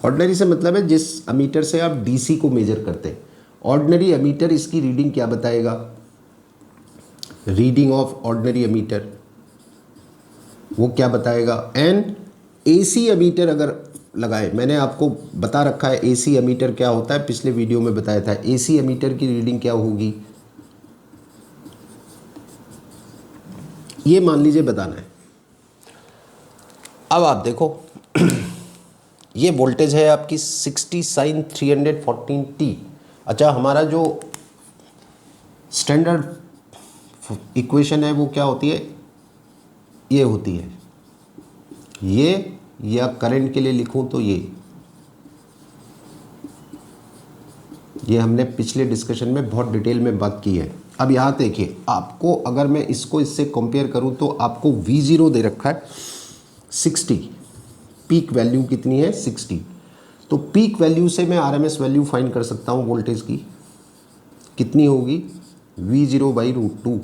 ऑर्डिनरी से मतलब है जिस अमीटर से आप डीसी को मेजर करते हैं। ऑर्डिनरी अमीटर, इसकी रीडिंग क्या बताएगा, रीडिंग ऑफ ऑर्डिनरी अमीटर वो क्या बताएगा। एंड एसी अमीटर अगर लगाए, मैंने आपको बता रखा है एसी अमीटर क्या होता है, पिछले वीडियो में बताया था। एसी अमीटर की रीडिंग क्या होगी ये मान लीजिए बताना है। अब आप देखो ये वोल्टेज है आपकी 60 sin 314t। अच्छा, हमारा जो स्टैंडर्ड इक्वेशन है वो क्या होती है, ये होती है ये, या करंट के लिए लिखूं तो ये हमने पिछले डिस्कशन में बहुत डिटेल में बात की है। अब यहाँ देखिए, आपको अगर मैं इसको इससे कंपेयर करूँ तो आपको V0 दे रखा है 60, पीक वैल्यू कितनी है 60। तो पीक वैल्यू से मैं आरएमएस वैल्यू फाइंड कर सकता हूँ वोल्टेज की, कितनी होगी V0/√2।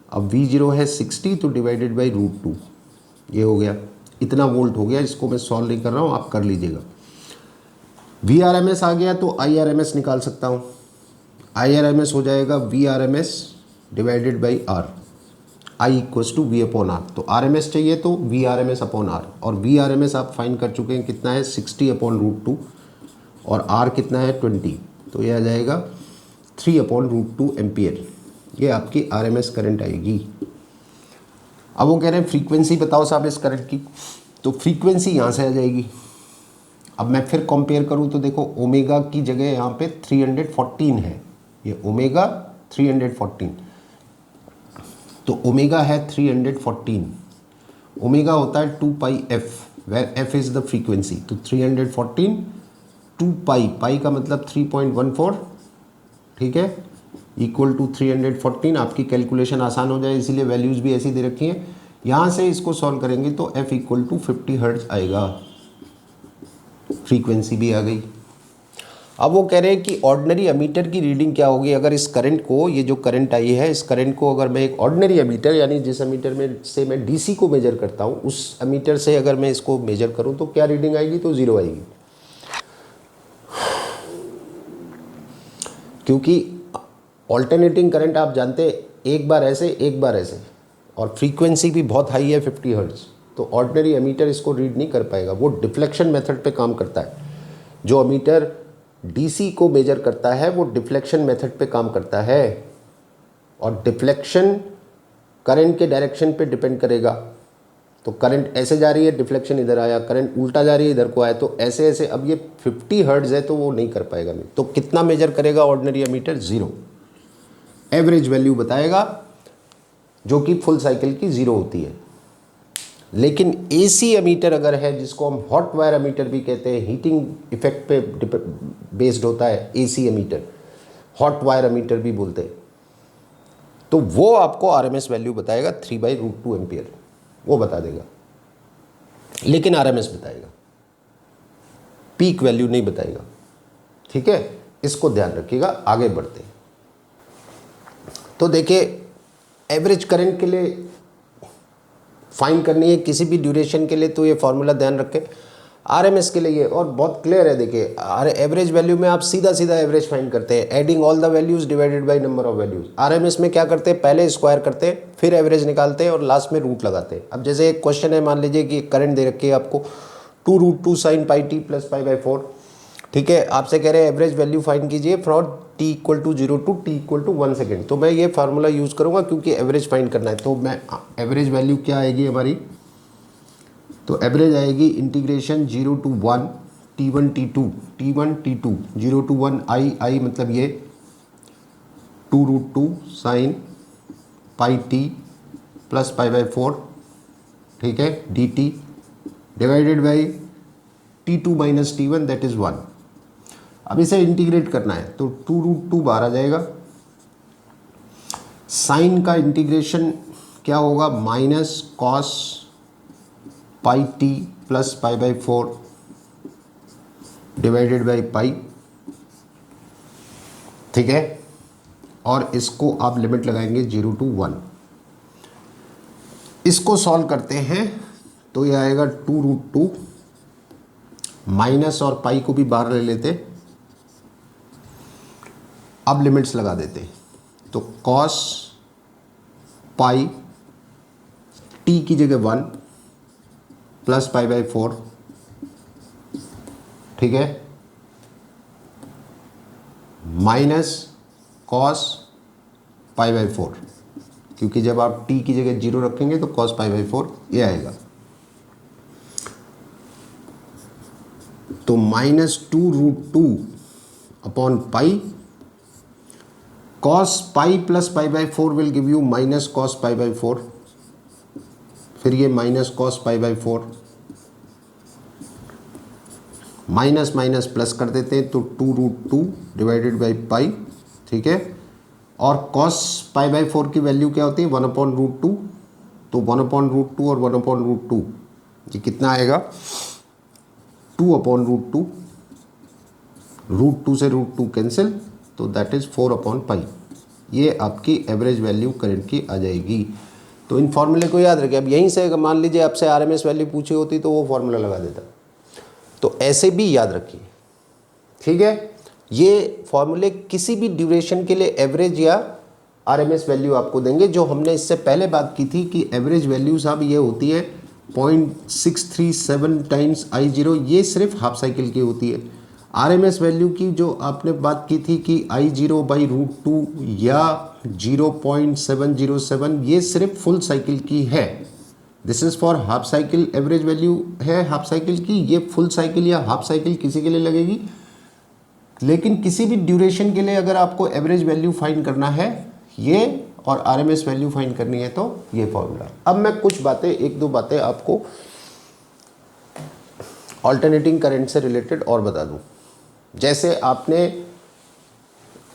अब V0 है 60 तो डिवाइडेड बाई √2, ये हो गया, इतना वोल्ट हो गया। इसको मैं सॉल्व नहीं कर रहा हूँ, आप कर लीजिएगा। VRMS आ गया तो IRMS निकाल सकता हूँ। IRMS हो जाएगा VRMS divided by R, I equals to V/R। तो RMS चाहिए तो VRMS/R, और VRMS आप फाइंड कर चुके हैं कितना है 60/√2, और R कितना है 20, तो ये आ जाएगा 3/√2 एम्पियर। ये आपकी RMS करंट आएगी। अब वो कह रहे हैं फ्रीक्वेंसी बताओ साहब इस करंट की, तो फ्रीक्वेंसी यहाँ से आ जाएगी। अब मैं फिर कंपेयर करूँ तो देखो, ओमेगा की जगह यहाँ पे 314 है, ये ओमेगा 314, तो ओमेगा है 314, ओमेगा होता है 2πf, where f is the frequency. तो 314 2π, पाई का मतलब 3.14, ठीक है, इक्वल टू 314। आपकी कैलकुलेशन आसान हो जाए, इसीलिए वैल्यूज़ भी ऐसी दे रखी हैं। यहाँ से इसको सॉल्व करेंगे तो f इक्वल टू 50 हर्ट्ज आएगा, फ्रीक्वेंसी भी आ गई। अब वो कह रहे हैं कि ऑर्डिनरी अमीटर की रीडिंग क्या होगी अगर इस करंट को, ये जो करंट आई है, इस करंट को अगर मैं एक ऑर्डिनरी अमीटर, यानी जिस अमीटर में से मैं डीसी को मेजर करता हूँ, उस अमीटर से अगर मैं इसको मेजर करूँ तो क्या रीडिंग आएगी, तो 0 आएगी। क्योंकि ऑल्टरनेटिंग करंट आप जानते हैं, एक बार ऐसे एक बार ऐसे, और फ्रीक्वेंसी भी बहुत हाई है 50 हर्ट्ज, तो ऑर्डिनरी अमीटर इसको रीड नहीं कर पाएगा। वो डिफ्लेक्शन मेथड पे काम करता है। जो अमीटर डीसी को मेजर करता है वो डिफ्लेक्शन मेथड पे काम करता है, और डिफ्लेक्शन करंट के डायरेक्शन पे डिपेंड करेगा। तो करंट ऐसे जा रही है, डिफ्लेक्शन इधर आया, करंट उल्टा जा रही है, इधर को आया, तो ऐसे ऐसे। अब ये 50 हर्ट्ज है तो वो नहीं कर पाएगा। तो कितना मेजर करेगा ऑर्डिनरी एमीटर? 0। एवरेज वैल्यू बताएगा जो कि फुल साइकिल की 0 होती है। लेकिन एसी एमीटर अगर है, जिसको हम हॉट वायर एमीटर भी कहते हैं, हीटिंग इफेक्ट पे बेस्ड होता है AC ammeter, hot wire ammeter भी बोलते हैं, तो वो आपको आरएमएस वैल्यू बताएगा 3/√2 एम्पियर, वो बता देगा, लेकिन आरएमएस बताएगा, पीक वैल्यू नहीं बताएगा। ठीक है, इसको ध्यान रखिएगा। आगे बढ़ते हैं तो देखिए, एवरेज करंट के लिए फाइंड करनी है किसी भी ड्यूरेशन के लिए, तो ये फॉर्मूला ध्यान रखें। आरएमएस के लिए और बहुत क्लियर है, देखिए एवरेज वैल्यू में आप सीधा सीधा एवरेज फाइंड करते हैं, adding all the values divided by number of values. RMS में क्या करते हैं, पहले स्क्वायर करते हैं, फिर एवरेज निकालते हैं और लास्ट में रूट लगाते हैं। अब जैसे एक क्वेश्चन है, मान लीजिए कि करंट दे रखी है आपको 2√2 sin πt + π/4, ठीक है, आपसे कह रहे हैं एवरेज वैल्यू फाइंड कीजिए from t = 0 to t = 1 second. तो मैं ये फार्मूला यूज़ करूँगा क्योंकि एवरेज फाइंड करना है। तो मैं एवरेज वैल्यू क्या आएगी हमारी, तो एवरेज आएगी integration 0 to 1 t1 t2 0 to 1 i मतलब ये 2√2 sin πt + π/4, ठीक है, dt divided by t2 - t1 that is 1। अब इसे इंटीग्रेट करना है तो 2√2 बाहर आ जाएगा। साइन का इंटीग्रेशन क्या होगा, -cos πt + π/4 divided by pi, ठीक है, और इसको आप लिमिट लगाएंगे 0 to 1। इसको सॉल्व करते हैं तो ये आएगा 2√2 माइनस और पाई को भी बाहर ले लेते, अब लिमिट्स लगा देते, तो cos पाई t की जगह 1 + π/4, ठीक है, माइनस cos π/4, क्योंकि जब आप t की जगह 0 रखेंगे तो cos π/4 ये आएगा। तो -2√2 upon pi, cos pi + π/4 will give you -cos π/4, फिर ये -cos π/4, माइनस माइनस प्लस कर देते हैं तो 2√2 डिवाइडेड बाई पाई, ठीक है, और cos π/4 की वैल्यू क्या होती है 1/√2, तो 1/√2 और 1/√2 ये कितना आएगा 2/√2, √2 से √2 कैंसिल, तो दैट इज़ 4/पाई। ये आपकी एवरेज वैल्यू करंट की आ जाएगी। तो इन फॉर्मूले को याद रखें। अब यहीं से अगर मान लीजिए आपसे आरएमएस वैल्यू पूछी होती तो वो फॉर्मूला लगा देता, तो ऐसे भी याद रखिए, ठीक है। ये फॉर्मूले किसी भी ड्यूरेशन के लिए एवरेज या आरएमएस वैल्यू आपको देंगे। जो हमने इससे पहले बात की थी कि एवरेज वैल्यू साहब ये होती है 0.637 टाइम्स I0, ये सिर्फ हाफ साइकिल की होती है। आरएमएस वैल्यू की जो आपने बात की थी कि I0/√2 या 0.707, ये सिर्फ फुल साइकिल की है। This is for half cycle, average value है हाफ साइकिल की, ये फुल साइकिल या हाफ साइकिल किसी के लिए लगेगी। लेकिन किसी भी ड्यूरेशन के लिए अगर आपको एवरेज वैल्यू फाइंड करना है ये, और आरएमएस वैल्यू फाइंड करनी है तो ये फॉर्मूला। अब मैं कुछ बातें, एक दो बातें आपको ऑल्टरनेटिंग करंट से रिलेटेड और बता दूं। जैसे आपने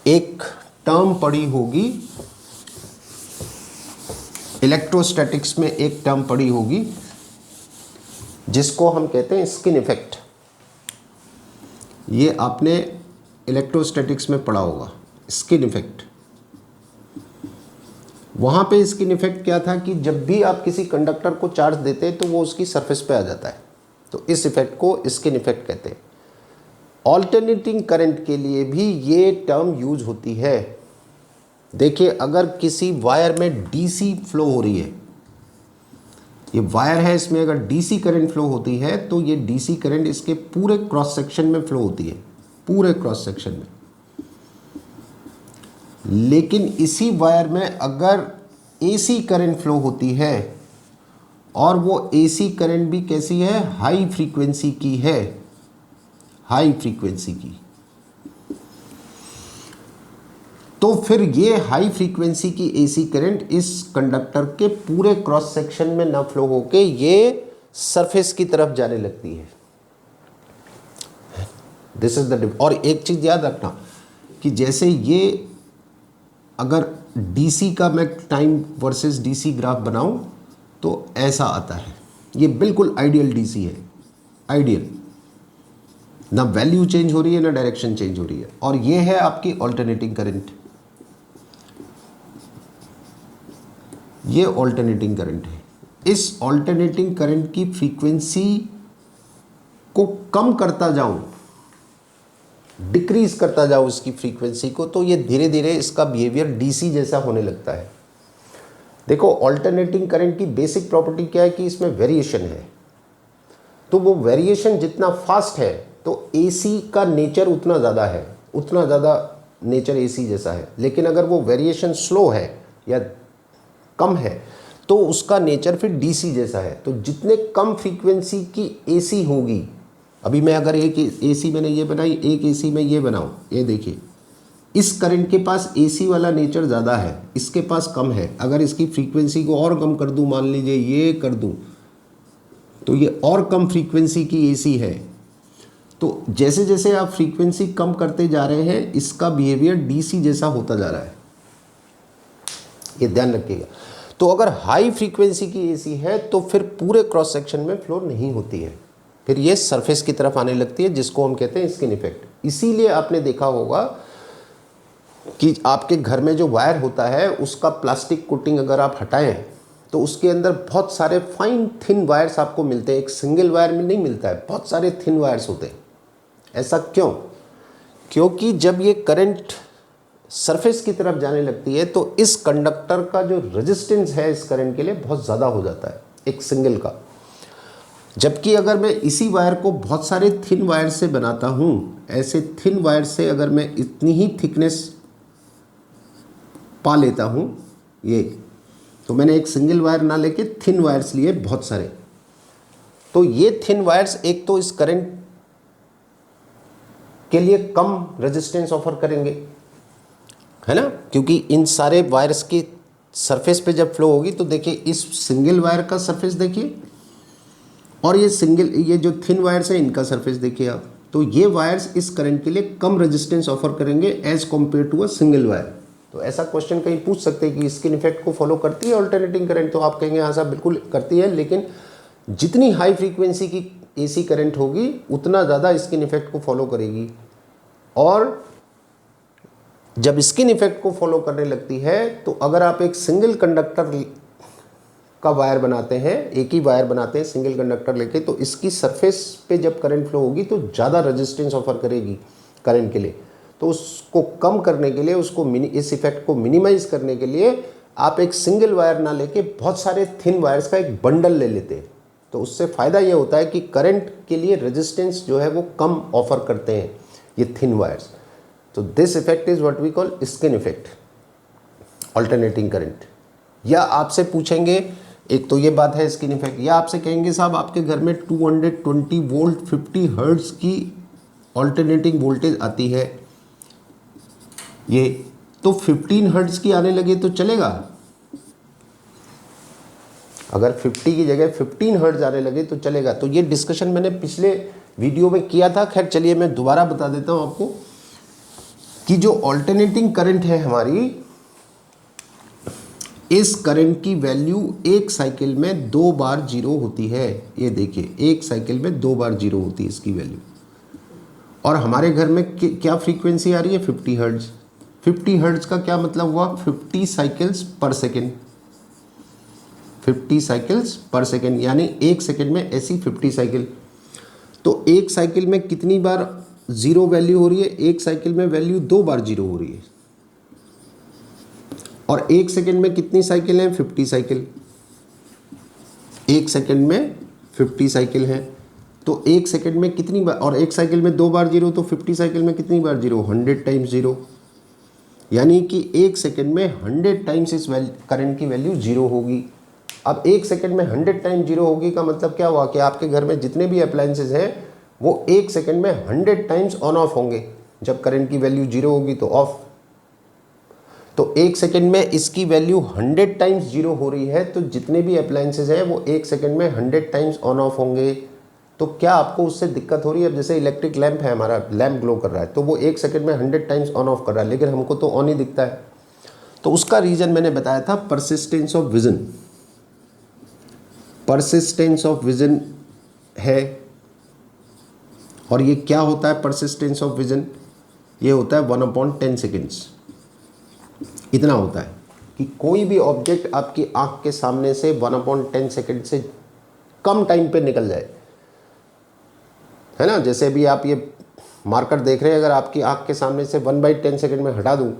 एक टर्म पढ़ी होगी इलेक्ट्रोस्टैटिक्स में, एक टर्म पढ़ी होगी जिसको हम कहते हैं स्किन इफेक्ट। ये आपने इलेक्ट्रोस्टैटिक्स में पढ़ा होगा, स्किन इफेक्ट। वहाँ पे स्किन इफेक्ट क्या था कि जब भी आप किसी कंडक्टर को चार्ज देते हैं तो वो उसकी सरफेस पे आ जाता है, तो इस इफेक्ट को स्किन इफेक्ट कहते हैं। ऑल्टरनेटिंग करंट के लिए भी ये टर्म यूज होती है। देखिए, अगर किसी वायर में डीसी फ्लो हो रही है, ये वायर है, इसमें अगर डीसी करंट फ्लो होती है तो ये डीसी करंट इसके पूरे क्रॉस सेक्शन में फ्लो होती है, पूरे क्रॉस सेक्शन में। लेकिन इसी वायर में अगर एसी करंट फ्लो होती है और वो एसी करंट भी कैसी है, हाई फ्रीक्वेंसी की है, हाई फ्रीक्वेंसी की। तो फिर ये हाई फ्रीक्वेंसी की एसी करंट इस कंडक्टर के पूरे क्रॉस सेक्शन में ना फ्लो होके ये सरफेस की तरफ जाने लगती है। दिस इज द, और एक चीज याद रखना कि जैसे ये अगर डीसी का मैं टाइम वर्सेस डीसी ग्राफ बनाऊं तो ऐसा आता है, ये बिल्कुल आइडियल डीसी है, आइडियल, ना वैल्यू चेंज हो रही है ना डायरेक्शन चेंज हो रही है। और ये है आपकी ऑल्टरनेटिंग करंट, ये ऑल्टरनेटिंग करंट है। इस ऑल्टरनेटिंग करंट की फ्रीक्वेंसी को कम करता जाऊं, डिक्रीज करता जाऊं इसकी फ्रीक्वेंसी को, तो ये धीरे धीरे इसका बिहेवियर डीसी जैसा होने लगता है। देखो ऑल्टरनेटिंग करंट की बेसिक प्रॉपर्टी क्या है कि इसमें वेरिएशन है, तो वो वेरिएशन जितना फास्ट है तो एसी का नेचर उतना ज़्यादा है, उतना ज़्यादा नेचर एसी जैसा है। लेकिन अगर वो वेरिएशन स्लो है या कम है तो उसका नेचर फिर डीसी जैसा है। तो जितने कम फ्रीक्वेंसी की एसी होगी, अभी मैं अगर एक एसी मैंने ये बनाई, एक एसी में ये बनाऊं, ये देखिए इस करंट के पास एसी वाला नेचर ज़्यादा है, इसके पास कम है। अगर इसकी फ्रीक्वेंसी को और कम कर दूं, मान लीजिए ये कर दूं, तो ये और कम फ्रीक्वेंसी की एसी है। तो जैसे जैसे आप फ्रीक्वेंसी कम करते जा रहे हैं इसका बिहेवियर डीसी जैसा होता जा रहा है, ये ध्यान रखिएगा। तो अगर हाई फ्रीक्वेंसी की एसी है तो फिर पूरे क्रॉस सेक्शन में फ्लो नहीं होती है, फिर ये सरफेस की तरफ आने लगती है, जिसको हम कहते हैं स्किन इफेक्ट। इसीलिए आपने देखा होगा कि आपके घर में जो वायर होता है उसका प्लास्टिक कोटिंग अगर आप हटाएं तो उसके अंदर बहुत सारे फाइन थिन वायर्स आपको मिलते हैं, एक सिंगल वायर में नहीं मिलता है, बहुत सारे थिन वायर्स होते हैं। ऐसा क्यों? क्योंकि जब ये करंट सरफेस की तरफ जाने लगती है तो इस कंडक्टर का जो रेजिस्टेंस है इस करंट के लिए बहुत ज़्यादा हो जाता है, एक सिंगल का। जबकि अगर मैं इसी वायर को बहुत सारे थिन वायर से बनाता हूँ, ऐसे थिन वायर से अगर मैं इतनी ही थिकनेस पा लेता हूँ, ये तो मैंने एक सिंगल वायर ना लेके थिन वायर्स लिए बहुत सारे, तो ये थिन वायर्स एक तो इस करंट के लिए कम रेजिस्टेंस ऑफर करेंगे, है ना, क्योंकि इन सारे वायर्स की सरफेस पे जब फ्लो होगी तो देखिए इस सिंगल वायर का सरफेस देखिए और ये जो थिन वायर्स है इनका सरफेस देखिए आप, तो ये वायर्स इस करंट के लिए कम रेजिस्टेंस ऑफर करेंगे as compared to a single wire. तो ऐसा क्वेश्चन कहीं पूछ सकते हैं कि स्किन इफेक्ट को फॉलो करती है ऑल्टरनेटिंग करंट, तो आप कहेंगे हाँ साहब बिल्कुल करती है, लेकिन जितनी हाई फ्रीक्वेंसी की एसी करंट होगी उतना ज़्यादा स्किन इफेक्ट को फॉलो करेगी। और जब स्किन इफेक्ट को फॉलो करने लगती है तो अगर आप एक सिंगल कंडक्टर का वायर बनाते हैं, एक ही वायर बनाते हैं सिंगल कंडक्टर लेके, तो इसकी सरफेस पे जब करंट फ्लो होगी तो ज़्यादा रेजिस्टेंस ऑफर करेगी करंट के लिए। तो उसको कम करने के लिए, उसको इस इफेक्ट को मिनिमाइज करने के लिए आप एक सिंगल वायर ना लेके बहुत सारे थिन वायर्स का एक बंडल ले लेते हैं। तो उससे फ़ायदा ये होता है कि करंट के लिए रेजिस्टेंस जो है वो कम ऑफर करते हैं ये थिन वायर्स। तो this effect is what we call skin effect, alternating current. या आपसे पूछेंगे, एक तो ये बात है स्किन इफेक्ट, या आपसे कहेंगे साहब आपके घर में 220 वोल्ट 50 हर्ट्ज की ऑल्टरनेटिंग वोल्टेज आती है, ये तो 15 हर्ट्ज की आने लगे तो चलेगा? अगर 50 की जगह 15 हर्ट्ज आने लगे तो चलेगा? तो ये डिस्कशन मैंने पिछले वीडियो में किया था। खैर चलिए मैं दोबारा बता देता हूँ आपको कि जो ऑल्टरनेटिंग करंट है हमारी, इस करंट की वैल्यू एक साइकिल में 2 बार 0 होती है। ये देखिए एक साइकिल में 2 बार 0 होती है इसकी वैल्यू। और हमारे घर में क्या फ्रीक्वेंसी आ रही है? 50 हर्ट्ज। 50 हर्ट्ज का क्या मतलब हुआ? 50 साइकिल्स पर सेकेंड, 50 साइकिल्स पर सेकेंड, यानी एक सेकेंड में ऐसी 50 साइकिल। तो एक साइकिल में कितनी बार 0 वैल्यू हो रही है? एक साइकिल में वैल्यू 2 बार 0 हो रही है। और एक सेकेंड में कितनी साइकिल हैं? 50 साइकिल। एक सेकेंड में 50 साइकिल हैं, तो एक सेकेंड में कितनी बार, और एक साइकिल में 2 बार 0, तो 50 साइकिल में कितनी बार 0? 100 टाइम्स 0, यानी कि एक सेकेंड में 100 टाइम्स इस करंट की वैल्यू 0 होगी। अब 1 सेकंड में 100 टाइम जीरो होगी का मतलब क्या हुआ कि आपके घर में जितने भी अप्लायंसेज हैं वो 1 सेकंड में 100 टाइम्स ऑन ऑफ होंगे। जब करंट की वैल्यू जीरो होगी तो ऑफ। तो 1 सेकंड में इसकी वैल्यू 100 टाइम्स जीरो हो रही है, तो जितने भी अप्लायंसेज हैं वो 1 सेकंड में 100 टाइम्स ऑन ऑफ होंगे। तो क्या आपको उससे दिक्कत हो रही है? अब जैसे इलेक्ट्रिक लैंप है, हमारा लैंप ग्लो कर रहा है, तो वो 1 सेकंड में 100 टाइम्स ऑन ऑफ कर रहा है, लेकिन हमको तो ऑन ही दिखता है। तो उसका रीज़न मैंने बताया था, persistence of vision. Persistence of vision है। और ये क्या होता है परसिस्टेंस ऑफ विजन? ये होता है 1/10 सेकेंड्स। इतना होता है कि कोई भी ऑब्जेक्ट आपकी आंख के सामने से 1/10 सेकेंड से कम टाइम पे निकल जाए, है ना। जैसे अभी आप ये मार्कर देख रहे हैं, अगर आपकी आंख के सामने से 1/10 सेकेंड में हटा दूं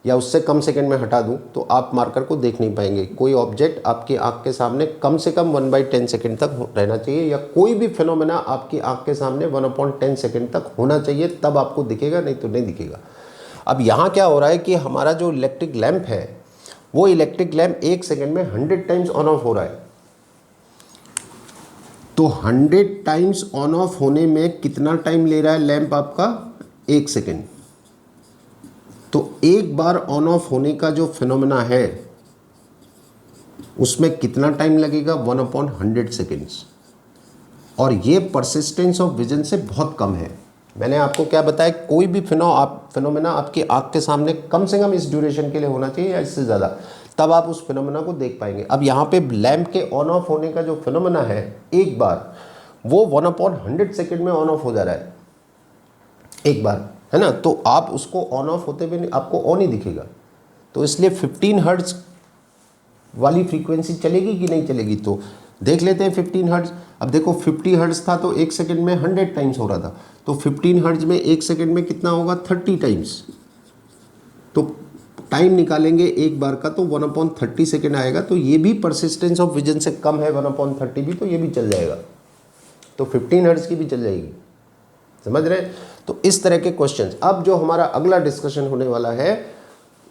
या उससे कम सेकेंड में हटा दूं तो आप मार्कर को देख नहीं पाएंगे। कोई ऑब्जेक्ट आपकी आंख के सामने कम से कम 1/10 सेकेंड तक रहना चाहिए, या कोई भी फिनोमेना आपकी आंख के सामने 1/10 सेकेंड तक होना चाहिए, तब आपको दिखेगा, नहीं तो नहीं दिखेगा। अब यहाँ क्या हो रहा है कि हमारा जो इलेक्ट्रिक लैंप है वो इलेक्ट्रिक लैंप 1 सेकेंड में 100 टाइम्स ऑन ऑफ हो रहा है। तो 100 टाइम्स ऑन ऑफ होने में कितना टाइम ले रहा है लैंप आपका? 1 सेकेंड। तो एक बार ऑन ऑफ होने का जो फिनोमेना है उसमें कितना टाइम लगेगा? 1/100 सेकेंड्स। और ये परसिस्टेंस ऑफ विजन से बहुत कम है। मैंने आपको क्या बताया, कोई भी फिनोमेना आपकी आंख के सामने कम से कम इस ड्यूरेशन के लिए होना चाहिए या इससे ज़्यादा, तब आप उस फिनोमेना को देख पाएंगे। अब यहाँ पे लैंप के ऑन ऑफ होने का जो फिनोमेना है एक बार, वो 1/100 सेकेंड में ऑन ऑफ हो जा रहा है एक बार, है ना। तो आप उसको ऑन ऑफ होते हुए आपको ऑन ही दिखेगा। तो इसलिए 15 हर्ट्ज वाली फ्रीक्वेंसी चलेगी कि नहीं चलेगी, तो देख लेते हैं 15 हर्ट्ज। अब देखो 50 हर्ट्ज था तो 1 सेकंड में 100 टाइम्स हो रहा था, तो 15 हर्ट्ज में 1 सेकंड में कितना होगा? 30 टाइम्स। तो टाइम निकालेंगे एक बार का तो 1/30 सेकंड आएगा। तो ये भी परसिस्टेंस ऑफ विजन से कम है 1/30 भी, तो ये भी चल जाएगा। तो 15 हर्ट्ज की भी चल जाएगी, समझ रहे हैं। तो इस तरह के क्वेश्चंस। अब जो हमारा अगला डिस्कशन होने वाला है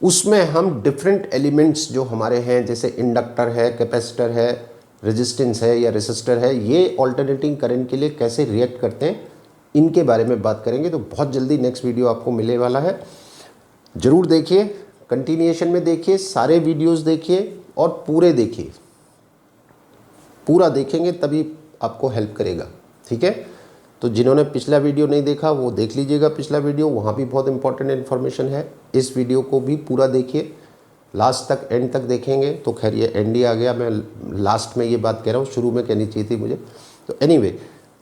उसमें हम डिफरेंट एलिमेंट्स जो हमारे हैं, जैसे इंडक्टर है, कैपेसिटर है, रेजिस्टेंस है या रेसिस्टर है, ये ऑल्टरनेटिंग करंट के लिए कैसे रिएक्ट करते हैं, इनके बारे में बात करेंगे। तो बहुत जल्दी नेक्स्ट वीडियो आपको मिलने वाला है, ज़रूर देखिए, कंटिन्यूएशन में देखिए, सारे वीडियोस देखिए और पूरे देखिए। पूरा देखेंगे तभी आपको हेल्प करेगा, ठीक है। तो जिन्होंने पिछला वीडियो नहीं देखा वो देख लीजिएगा पिछला वीडियो, वहाँ भी बहुत इंपॉर्टेंट इन्फॉर्मेशन है। इस वीडियो को भी पूरा देखिए, लास्ट तक, एंड तक देखेंगे तो खैर ये एंड ही आ गया। मैं लास्ट में ये बात कह रहा हूँ, शुरू में कहनी चाहिए थी मुझे। तो एनीवे,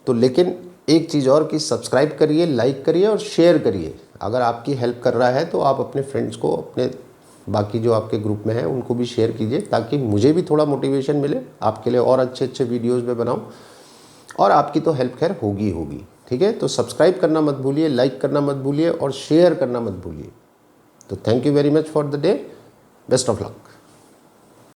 तो लेकिन एक चीज़ और कि सब्सक्राइब करिए, लाइक करिए और शेयर करिए। अगर आपकी हेल्प कर रहा है तो आप अपने फ्रेंड्स को, अपने बाकी जो आपके ग्रुप में हैं उनको भी शेयर कीजिए, ताकि मुझे भी थोड़ा मोटिवेशन मिले, आपके लिए और अच्छे अच्छे वीडियोज़ में बनाऊँ, और आपकी तो हेल्प खैर होगी होगी, ठीक है। तो सब्सक्राइब करना मत भूलिए, लाइक करना मत भूलिए और शेयर करना मत भूलिए। तो thank you very much for the day, best of luck.